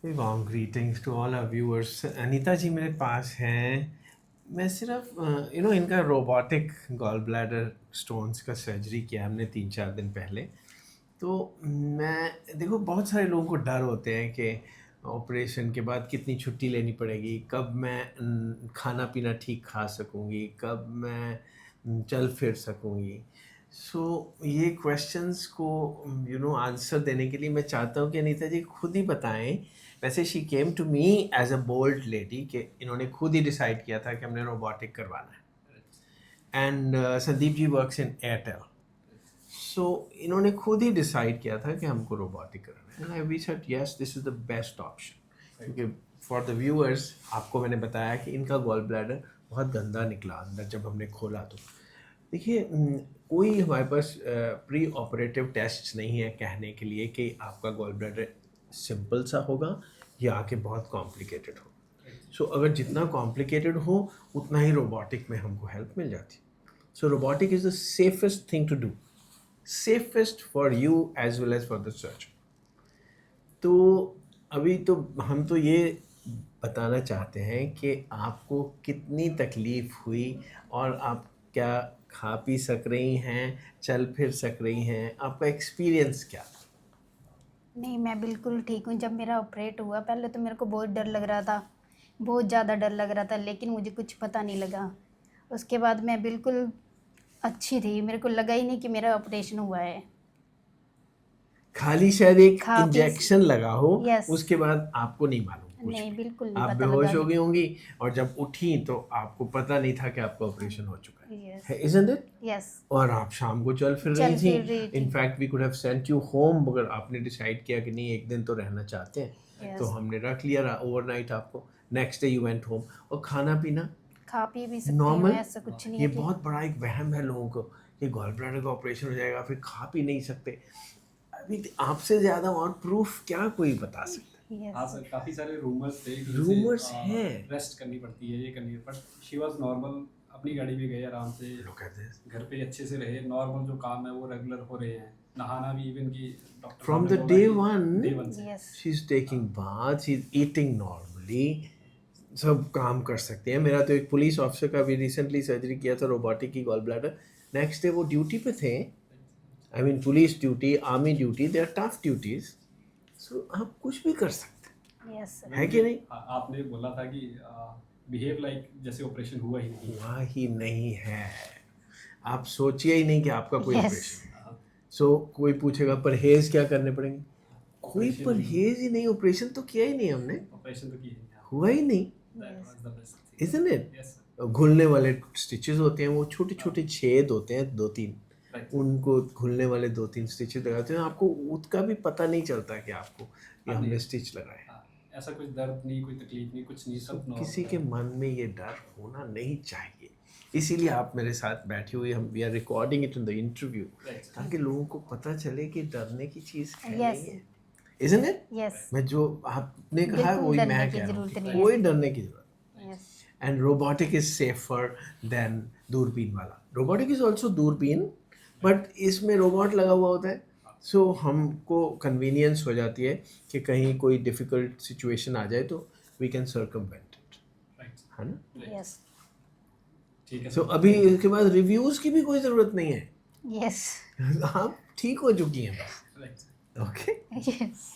Very warm greetings to all our viewers. Anita जी मेरे पास हैं. मैं सिर्फ इनका रोबोटिक गॉल ब्लैडर स्टोन्स का सर्जरी किया हमने 3-4 दिन पहले. तो मैं देखो बहुत सारे लोगों को डर होते हैं कि ऑपरेशन के बाद कितनी छुट्टी लेनी पड़ेगी, कब मैं खाना पीना ठीक खा सकूँगी, कब मैं चल फिर सकूँगी. सो ये क्वेश्चंस को आंसर देने के लिए मैं चाहता हूँ कि अनीता जी खुद ही बताएं. वैसे she came to me as a bold lady कि इन्होंने खुद ही डिसाइड किया था कि हमने रोबोटिक करवाना है. And Sandeep ji works in Airtel. So इन्होंने खुद ही डिसाइड किया था कि हमको रोबोटिक करना है. And we said yes, this is the best option. क्योंकि फॉर द व्यूअर्स आपको मैंने बताया कि इनका गॉल ब्लैडर बहुत गंदा निकला अंदर जब हमने खोला. तो देखिए कोई हमारे पास प्री ऑपरेटिव टेस्ट नहीं है कहने के लिए कि आपका गॉल ब्लैडर सिंपल सा होगा या आके बहुत कॉम्प्लिकेटेड हो. सो अगर जितना कॉम्प्लिकेटेड हो उतना ही रोबोटिक में हमको हेल्प मिल जाती. So robotic is the safest thing to do, safest for you as well as for the surgeon. तो अभी तो हम तो ये बताना चाहते हैं कि आपको कितनी तकलीफ़ हुई और आप क्या खा पी सक रही हैं, चल फिर सक रही हैं, आपका एक्सपीरियंस क्या था? नहीं, मैं बिल्कुल ठीक हूँ. जब मेरा ऑपरेट हुआ पहले तो मेरे को बहुत डर लग रहा था, बहुत ज़्यादा डर लग रहा था, लेकिन मुझे कुछ पता नहीं लगा. उसके बाद मैं बिल्कुल अच्छी थी, मेरे को लगा ही नहीं कि मेरा ऑपरेशन हुआ है. खाली शायद एक खा पी इंजेक्शन लगा हो, यस. उसके बाद आपको नहीं मालूम कुछ नहीं, भी. बिल्कुल नहीं आप पता बेहोश लगा. हो गई होंगी और जब उठी तो आपको पता नहीं था कि आपका ऑपरेशन हो चुका यस. है. Isn't it? यस. और आप शाम को चल फिर रही चल थी. फिर रही थी. In fact we could have sent you home, मगर आपने डिसाइड किया कि नहीं एक दिन तो रहना चाहते हैं. तो यस. हमने रख लिया ओवरनाइट आपको. Next day you went home. और खाना पीना खा पी भी सकती हूँ, नॉर्मल. ऐसा कुछ नहीं ये है कि बहुत बड़ा एक वहम है लोगों को कि गॉल ब्लैडर का ऑपरेशन हो जाएगा फिर खा पी नहीं सकते. अभी आपसे ज़्यादा और प्रूफ क्या कोई बता सकता है? हाँ यस. सर, काफ़ी सारे रूमर्स थे कि रूमर्स हैं. रेस्ट करनी पड़ती है, ये करनी है, बट शी वाज नॉर्मल. अपनी गाड़ी में गए आराम से, Look at this. घर पे अच्छे से रहे. नॉर्मल जो काम है वो रेगुलर हो रहे हैं. नहाना भी इवन की डॉक्टर From साहब ने the बोला day कि one, day one से. Yes. she's taking bath, she's eating normally, सब काम कर सकते हैं. मेरा तो एक पुलिस ऑफिसर का भी रिसेंटली सर्जरी किया था रोबोटिक की गॉल ब्लैडर. नेक्स्ट डे वो ड्यूटी पे थे. I mean police duty, army duty, they are tough duties. So आप कुछ भी कर सकते हैं, यस सर. है कि नहीं? आपने बोला था कि बिहेव लाइक जैसे ऑपरेशन हुआ ही नहीं. हुआ ही नहीं है. आप सोचिए ही नहीं कि आपका कोई Yes. ऑपरेशन. सो कोई पूछेगा परहेज क्या करने पड़ेंगे. कोई Operation- परहेज ही नहीं. ऑपरेशन तो किया ही नहीं हमने, ऑपरेशन तो किया ही नहीं. हुआ ही नहीं. That was the best thing. Isn't it? Yes, sir. घुलने वाले स्टिचेस होते हैं, वो छोटे छोटे छेद होते हैं 2-3, Right. उनको घुलने वाले 2-3 स्टिचेस लगाते हैं. आपको उसका भी पता नहीं चलता कि आपको ये हाँ, हमने नहीं. स्टिच लगाए. हाँ, ऐसा कुछ दर्द नहीं, कोई तकलीफ नहीं, कुछ नहीं, सब normal किसी है. के मन में ये डर होना नहीं चाहिए. इसीलिए आप मेरे साथ बैठे हुए, हम we are recording it in the interview, Right, sir. ताकि लोगों को पता चले कि डरने की चीज़ है Yes. नहीं है. Isn't it? यस. मैं जो आपने कहा है बिल्कुल वही डरने मैं की कह रहा जरूरत हूँ. नहीं है. कोई डरने की जरूरत. Yes. And robotic is safer than दूरबीन वाला. Robotic is also दूरबीन, but इसमें रोबोट लगा हुआ होता है. सो हमको कन्वीनियंस हो जाती है कि कहीं कोई डिफ़िकल्ट सिचुएशन आ जाए तो we can circumvent it, Right. है ना. Right. यस. ठीक है सो sir. अभी इसके बाद रिव्यूज़ की भी कोई ज़रूरत नहीं है. यस. आप ठीक हो चुकी हैं बस. Right. ओके. यस.